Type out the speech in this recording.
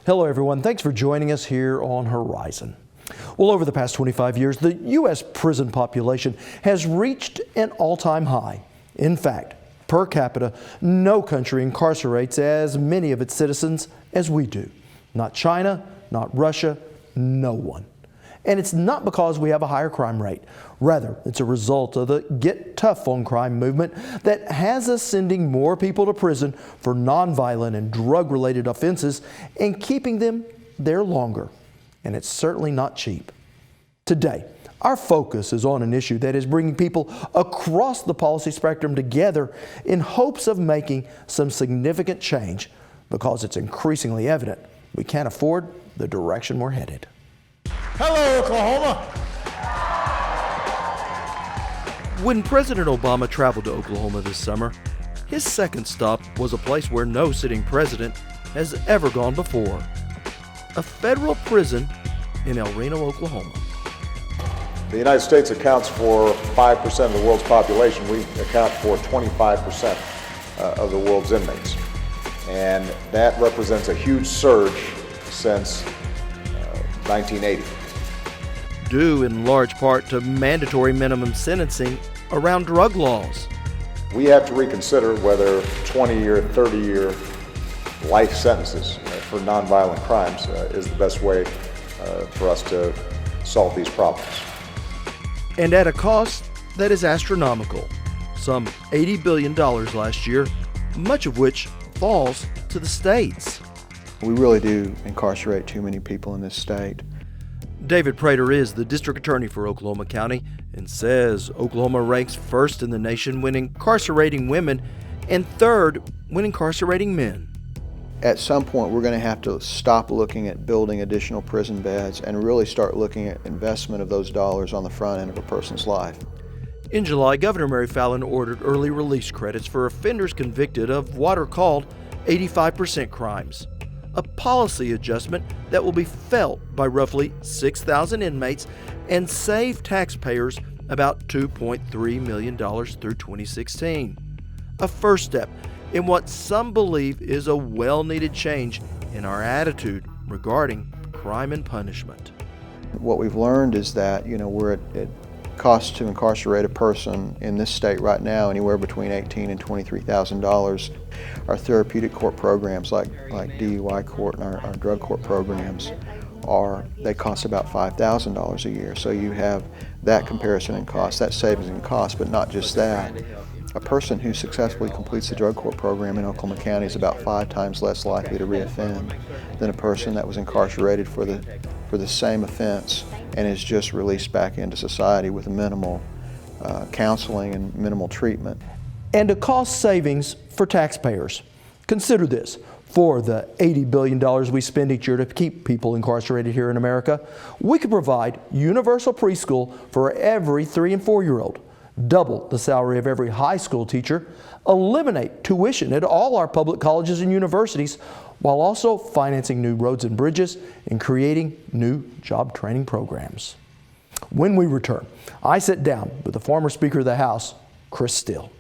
Hello everyone, thanks for joining us here on Horizon. Well, over the past 25 years, the U.S. prison population has reached an all-time high. In fact, per capita, no country incarcerates as many of its citizens as we do. Not China, not Russia, no one. And it's not because we have a higher crime rate. Rather, it's a result of the Get Tough on Crime movement that has us sending more people to prison for nonviolent and drug-related offenses and keeping them there longer. And it's certainly not cheap. Today, our focus is on an issue that is bringing people across the policy spectrum together in hopes of making some significant change, because it's increasingly evident we can't afford the direction we're headed. Hello, Oklahoma. When President Obama traveled to Oklahoma this summer, his second stop was a place where no sitting president has ever gone before: a federal prison in El Reno, Oklahoma. The United States accounts for 5% of the world's population. We account for 25% of the world's inmates. And that represents a huge surge since 1980. Due in large part to mandatory minimum sentencing around drug laws. We have to reconsider whether 20-year, 30-year life sentences for nonviolent crimes is the best way for us to solve these problems. And at a cost that is astronomical, some $80 billion last year, much of which falls to the states. We really do incarcerate too many people in this state. David Prater is the district attorney for Oklahoma County and says Oklahoma ranks first in the nation when incarcerating women and third when incarcerating men. At some point, we're going to have to stop looking at building additional prison beds and really start looking at investment of those dollars on the front end of a person's life. In July, Governor Mary Fallin ordered early release credits for offenders convicted of what are called 85% crimes, a policy adjustment that will be felt by roughly 6,000 inmates and save taxpayers about $2.3 million through 2016. A first step in what some believe is a well-needed change in our attitude regarding crime and punishment. What we've learned is that, we're at costs to incarcerate a person in this state right now anywhere between $18,000 and $23,000. Our therapeutic court programs like DUI court and our drug court programs they cost about $5,000 a year. So you have that comparison in cost, that savings in cost, but not just that. A person who successfully completes the drug court program in Oklahoma County is about 5 times less likely to reoffend than a person that was incarcerated for the same offense and is just released back into society with minimal counseling and minimal treatment. And a cost savings for taxpayers. Consider this. For the $80 billion we spend each year to keep people incarcerated here in America, we could provide universal preschool for every 3- and 4-year-old, double the salary of every high school teacher, eliminate tuition at all our public colleges and universities, while also financing new roads and bridges and creating new job training programs. When we return, I sit down with the former Speaker of the House, Chris Steele.